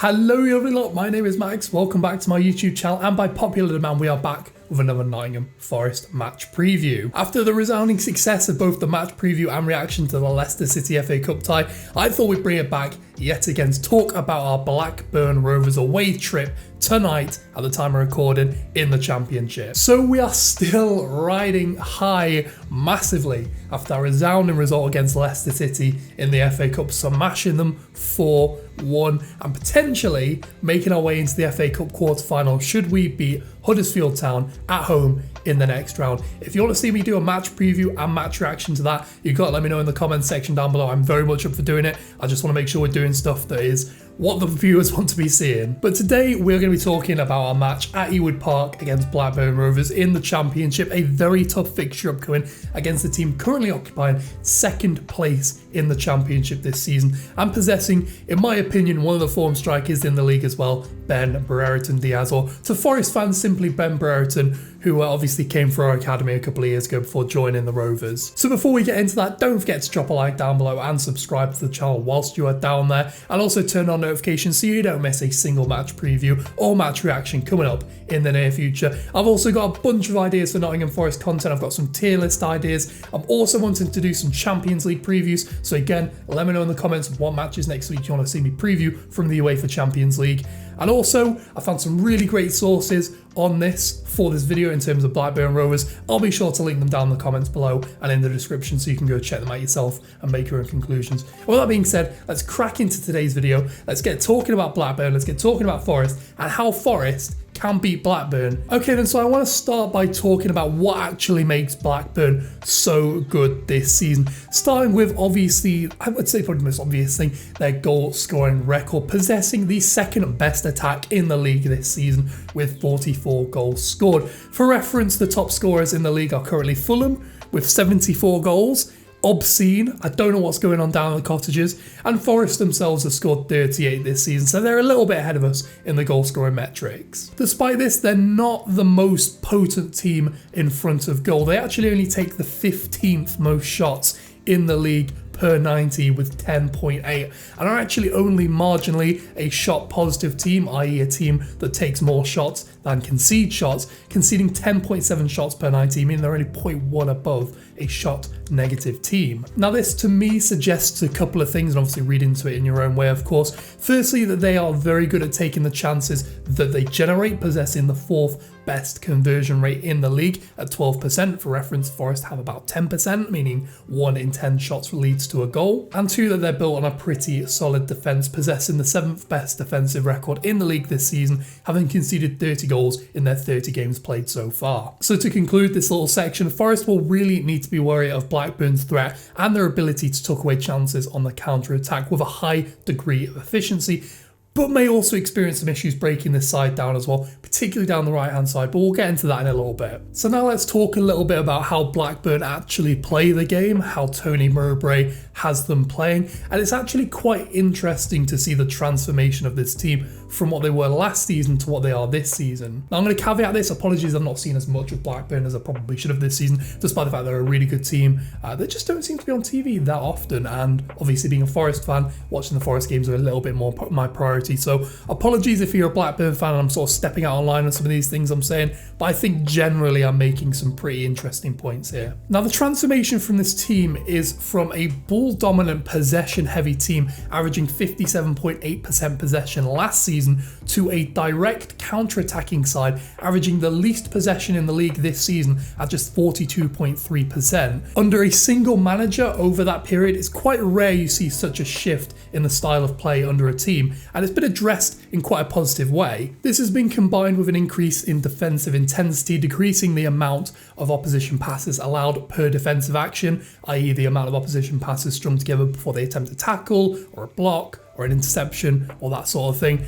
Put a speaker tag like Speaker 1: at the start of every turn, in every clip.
Speaker 1: Hello everyone, my name is Max, welcome back to my YouTube channel, and by popular demand we are back with another Nottingham Forest match preview. After the resounding success of both the match preview and reaction to the Leicester City FA Cup tie, I thought we'd bring it back yet again to talk about our Blackburn Rovers away trip tonight at the time of recording in the Championship. So we are still riding high massively after our resounding result against Leicester City in the FA Cup, smashing them 4-1 and potentially making our way into the FA Cup quarter-final should we beat Huddersfield Town at home in the next round. If you want to see me do a match preview and match reaction to that, you've got to let me know in the comments section down below. I'm very much up for doing it. I just want to make sure we're doing stuff that is what the viewers want to be seeing. But today we're going to be talking about our match at Ewood Park against Blackburn Rovers in the Championship, a very tough fixture upcoming against the team currently occupying second place in the Championship this season and possessing, in my opinion, one of the form strikers in the league as well, Ben Brereton Diaz, or to Forest fans simply Ben Brereton, who obviously came through our academy a couple of years ago before joining the Rovers. So before we get into that, don't forget to drop a like down below and subscribe to the channel whilst you are down there, and also turn on notifications so you don't miss a single match preview or match reaction coming up in the near future. I've also got a bunch of ideas for Nottingham Forest content. I've got some tier list ideas. I'm also wanting to do some Champions League previews, so again, let me know in the comments what matches next week you want to see me preview from the UEFA Champions League. And also, I found some really great sources on this for this video in terms of Blackburn Rovers. I'll be sure to link them down in the comments below and in the description so you can go check them out yourself and make your own conclusions. With that being said, let's crack into today's video. Let's get talking about Blackburn, let's get talking about Forest and how Forest can beat Blackburn. Okay then, so I want to start by talking about what actually makes Blackburn so good this season. Starting with, obviously, I would say probably the most obvious thing, their goal scoring record, possessing the second best attack in the league this season with 44 goals scored. For reference, the top scorers in the league are currently Fulham with 74 goals. Obscene. I don't know what's going on down in the cottages, and Forest themselves have scored 38 this season, so they're a little bit ahead of us in the goal scoring metrics. Despite this, they're not the most potent team in front of goal. They actually only take the 15th most shots in the league per 90 with 10.8 and are actually only marginally a shot positive team, i.e. a team that takes more shots than concede shots, conceding 10.7 shots per 90, meaning they're only 0.1 above a shot negative team. Now this to me suggests a couple of things, and obviously read into it in your own way of course. Firstly, that they are very good at taking the chances that they generate, possessing the 4th best conversion rate in the league at 12%. For reference, Forest have about 10%, meaning 1 in 10 shots leads to a goal. And 2, that they're built on a pretty solid defence, possessing the 7th best defensive record in the league this season, having conceded 30 goals in their 30 games played so far. So to conclude this little section, Forest will really need to be wary of Blackburn's threat and their ability to tuck away chances on the counter-attack with a high degree of efficiency, but may also experience some issues breaking this side down as well, particularly down the right hand side, but we'll get into that in a little bit. So now let's talk a little bit about how Blackburn actually play the game, how Tony Mowbray has them playing, and it's actually quite interesting to see the transformation of this team from what they were last season to what they are this season. Now I'm going to caveat this, apologies I've not seen as much of Blackburn as I probably should have this season, despite the fact they're a really good team. They just don't seem to be on TV that often, and obviously being a Forest fan, watching the Forest games are a little bit more my priority. So apologies if you're a Blackburn fan and I'm sort of stepping out online on some of these things I'm saying, but I think generally I'm making some pretty interesting points here. Now the transformation from this team is from a ball dominant possession heavy team averaging 57.8% possession last season to a direct counter-attacking side averaging the least possession in the league this season at just 42.3%. Under a single manager over that period, it's quite rare you see such a shift in the style of play under a team, and it's been addressed in quite a positive way. This has been combined with an increase in defensive intensity, decreasing the amount of opposition passes allowed per defensive action, i.e. the amount of opposition passes strung together before they attempt a tackle or a block or an interception or that sort of thing.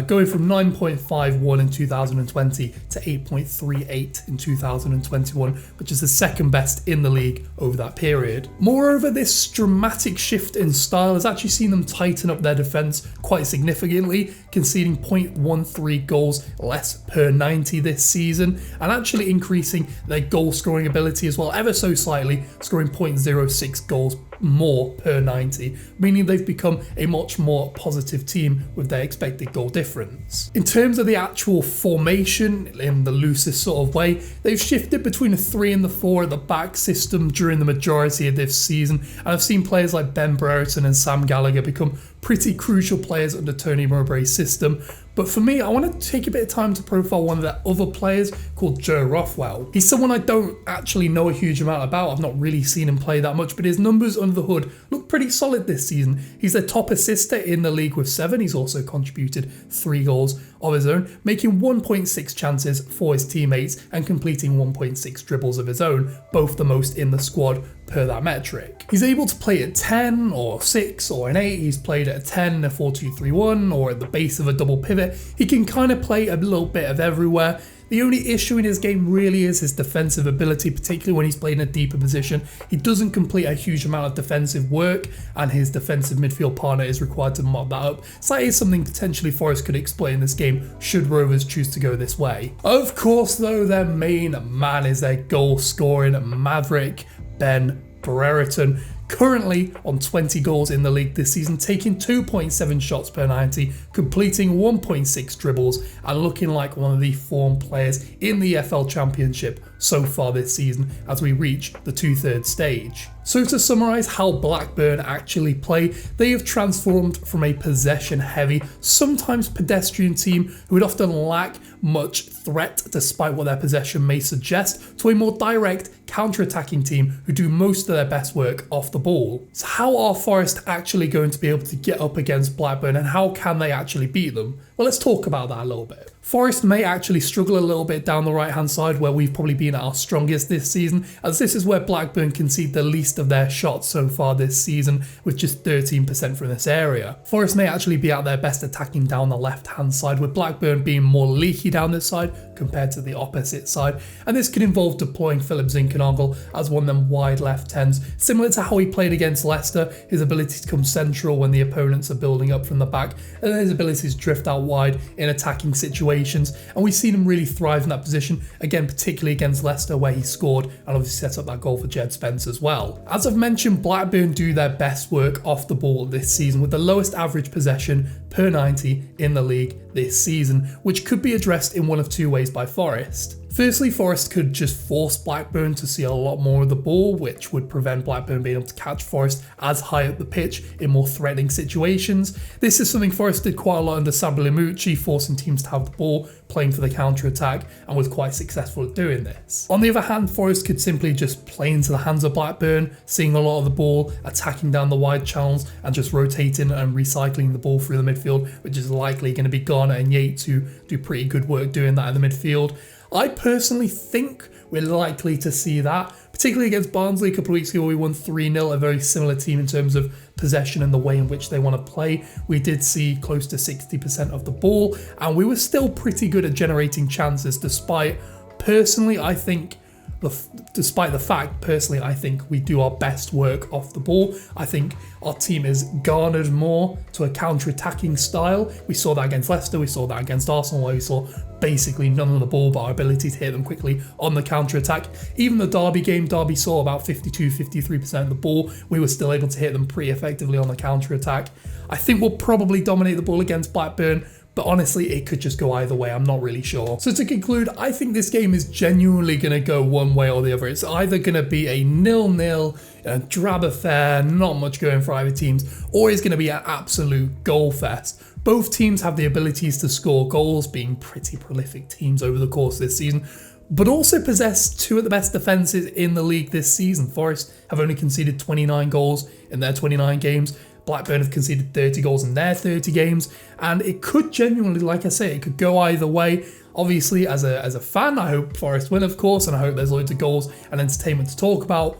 Speaker 1: Going from 9.51 in 2020 to 8.38 in 2021, which is the second best in the league over that period. Moreover, this dramatic shift in style has actually seen them tighten up their defence quite significantly, conceding 0.13 goals less per 90 this season, and actually increasing their goal scoring ability as well ever so slightly, scoring 0.06 goals more per 90, meaning they've become a much more positive team with their expected goal difference. In terms of the actual formation, in the loosest sort of way, they've shifted between a 3 and the 4 at the back system during the majority of this season, and I've seen players like Ben Brereton and Sam Gallagher become pretty crucial players under Tony Mowbray's system. But for me, I want to take a bit of time to profile one of their other players called Joe Rothwell. He's someone I don't actually know a huge amount about. I've not really seen him play that much, but his numbers under the hood look pretty solid this season. He's their top assister in the league with 7. He's also contributed 3 goals of his own, making 1.6 chances for his teammates and completing 1.6 dribbles of his own, both the most in the squad per that metric. He's able to play at 10 or 6 or an 8. He's played at a 10, a 4-2-3-1 or at the base of a double pivot. He can kind of play a little bit of everywhere. The only issue in his game really is his defensive ability, particularly when he's playing a deeper position. He doesn't complete a huge amount of defensive work, and his defensive midfield partner is required to mop that up. So that is something potentially Forest could exploit in this game, should Rovers choose to go this way. Of course, though, their main man is their goal-scoring maverick, Ben Brereton, currently on 20 goals in the league this season, taking 2.7 shots per 90, completing 1.6 dribbles, and looking like one of the form players in the EFL Championship so far this season as we reach the 2/3 stage. So to summarise how Blackburn actually play, they have transformed from a possession-heavy, sometimes pedestrian team who would often lack much threat despite what their possession may suggest, to a more direct, counter-attacking team who do most of their best work off the ball. So how are Forest actually going to be able to get up against Blackburn, and how can they actually beat them? Well, let's talk about that a little bit. Forest may actually struggle a little bit down the right hand side, where we've probably been at our strongest this season, as this is where Blackburn concede the least of their shots so far this season, with just 13% from this area. Forest may actually be at their best attacking down the left hand side, with Blackburn being more leaky down this side compared to the opposite side, and this could involve deploying Philip Zinkernagel as one of them wide left 10s, similar to how he played against Leicester, his ability to come central when the opponents are building up from the back, and then his ability to drift out wide in attacking situations. And we've seen him really thrive in that position, again particularly against Leicester where he scored and obviously set up that goal for Jed Spence as well. As I've mentioned, Blackburn do their best work off the ball this season, with the lowest average possession per 90 in the league this season, which could be addressed in one of two ways by Forest. Firstly, Forest could just force Blackburn to see a lot more of the ball, which would prevent Blackburn being able to catch Forest as high up the pitch in more threatening situations. This is something Forest did quite a lot under Sabalimucci, forcing teams to have the ball, playing for the counter-attack, and was quite successful at doing this. On the other hand, Forest could simply just play into the hands of Blackburn, seeing a lot of the ball, attacking down the wide channels, and just rotating and recycling the ball through the midfield, which is likely going to be Garner and Yates, who do pretty good work doing that in the midfield. I personally think we're likely to see that, particularly against Barnsley a couple of weeks ago. We won 3-0, a very similar team in terms of possession and the way in which they want to play. We did see close to 60% of the ball, and we were still pretty good at generating chances, despite the fact, personally, I think we do our best work off the ball. I think our team is garnered more to a counter-attacking style. We saw that against Leicester, we saw that against Arsenal, where we saw basically none of the ball, but our ability to hit them quickly on the counter-attack. Even the Derby game, Derby saw about 52-53% of the ball. We were still able to hit them pretty effectively on the counter-attack. I think we'll probably dominate the ball against Blackburn, but honestly, it could just go either way. I'm not really sure. So to conclude, I think this game is genuinely going to go one way or the other. It's either going to be a 0-0, a drab affair, not much going for either teams, or it's going to be an absolute goal fest. Both teams have the abilities to score goals, being pretty prolific teams over the course of this season, but also possess two of the best defences in the league this season. Forest have only conceded 29 goals in their 29 games. Blackburn have conceded 30 goals in their 30 games, and it could genuinely, like I say, it could go either way. Obviously, as a fan, I hope Forest win, of course, and I hope there's loads of goals and entertainment to talk about.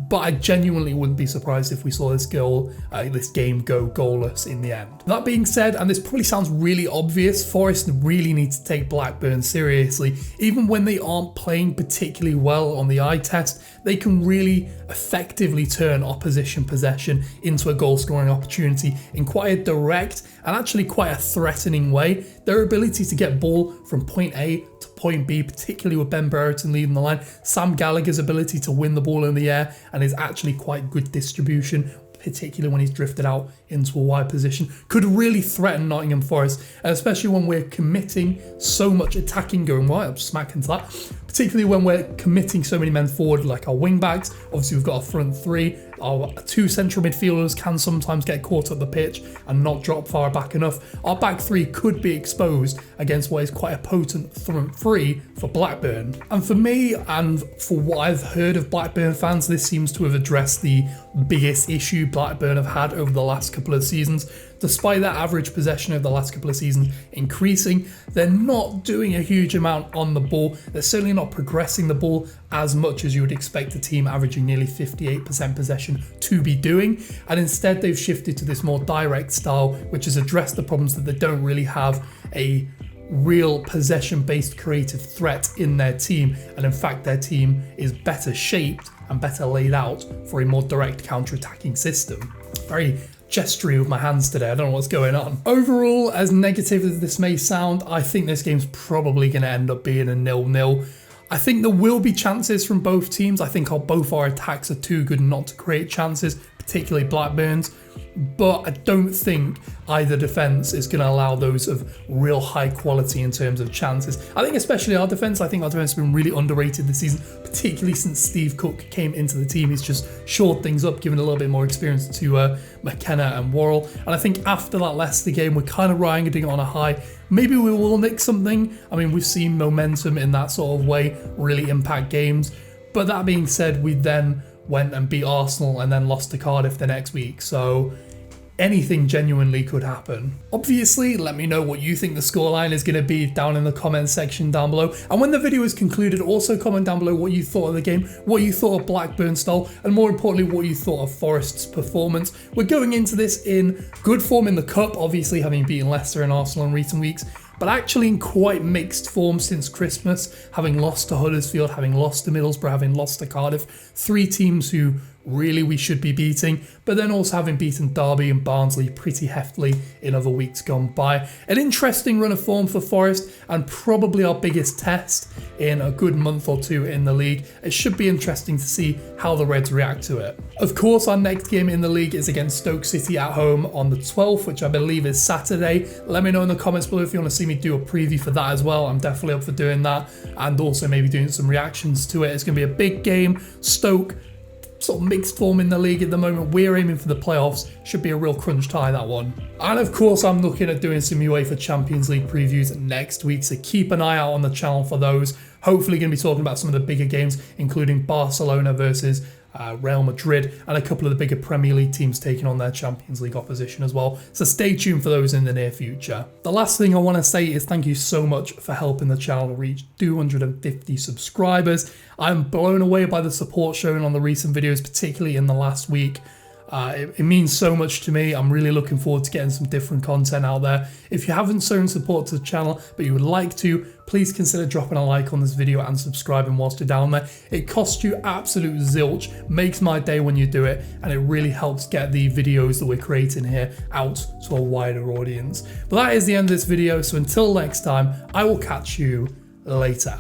Speaker 1: But I genuinely wouldn't be surprised if we saw this game go goalless in the end. That being said, and this probably sounds really obvious, Forest really need to take Blackburn seriously. Even when they aren't playing particularly well on the eye test, they can really effectively turn opposition possession into a goal scoring opportunity in quite a direct and actually quite a threatening way. Their ability to get ball from point A to point be, particularly with Ben Brereton leading the line. Sam Gallagher's ability to win the ball in the air and is actually quite good distribution, particularly when he's drifted out into a wide position, could really threaten Nottingham Forest, and especially when we're committing so much attacking going wide. I'm smack into that. Particularly when we're committing so many men forward, like our wing backs. Obviously, we've got a front three. Our two central midfielders can sometimes get caught up the pitch and not drop far back enough. Our back three could be exposed against what is quite a potent front three for Blackburn. And for me, and for what I've heard of Blackburn fans, this seems to have addressed the biggest issue Blackburn have had over the last couple of seasons. Despite their average possession over the last couple of seasons increasing, they're not doing a huge amount on the ball. They're certainly not progressing the ball as much as you would expect a team averaging nearly 58% possession to be doing. And instead, they've shifted to this more direct style, which has addressed the problems that they don't really have a real possession-based creative threat in their team. And in fact, their team is better shaped and better laid out for a more direct counter-attacking system. Very gesturing with my hands today, I don't know what's going on. Overall, as negative as this may sound, I think this game's probably going to end up being a 0-0. I think there will be chances from both teams. I think both our attacks are too good not to create chances, particularly Blackburn's. But I don't think either defence is going to allow those of real high quality in terms of chances. I think especially our defence, has been really underrated this season, particularly since Steve Cook came into the team. He's just shored things up, given a little bit more experience to McKenna and Worrell. And I think after that Leicester game, we're kind of riding on a high. Maybe we will nick something. I mean, we've seen momentum in that sort of way really impact games. But that being said, we then went and beat Arsenal and then lost to Cardiff the next week. So anything genuinely could happen. Obviously, let me know what you think the scoreline is going to be down in the comments section down below. And when the video is concluded, also comment down below what you thought of the game, what you thought of Blackburn's style, and more importantly, what you thought of Forest's performance. We're going into this in good form in the Cup, obviously having beaten Leicester and Arsenal in recent weeks, but actually in quite mixed form since Christmas, having lost to Huddersfield, having lost to Middlesbrough, having lost to Cardiff. Three teams who really we should be beating, but then also having beaten Derby and Barnsley pretty heftily in other weeks gone by. An interesting run of form for Forest, and probably our biggest test in a good month or two in the league. It should be interesting to see how the Reds react to it. Of course, our next game in the league is against Stoke City at home on the 12th, which I believe is Saturday. Let me know in the comments below if you want to see me do a preview for that as well. I'm definitely up for doing that, and also maybe doing some reactions to it. It's going to be a big game. Stoke, sort of mixed form in the league at the moment. We're aiming for the playoffs. Should be a real crunch tie, that one. And of course, I'm looking at doing some UEFA Champions League previews next week, so keep an eye out on the channel for those. Hopefully going to be talking about some of the bigger games, including Barcelona versus Real Madrid, and a couple of the bigger Premier League teams taking on their Champions League opposition as well. So stay tuned for those in the near future. The last thing I want to say is thank you so much for helping the channel reach 250 subscribers. I'm blown away by the support shown on the recent videos, particularly in the last week. It means so much to me. I'm really looking forward to getting some different content out there. If you haven't shown support to the channel, but you would like to, please consider dropping a like on this video and subscribing whilst you're down there. It costs you absolute zilch, makes my day when you do it, and it really helps get the videos that we're creating here out to a wider audience. But that is the end of this video, so until next time, I will catch you later.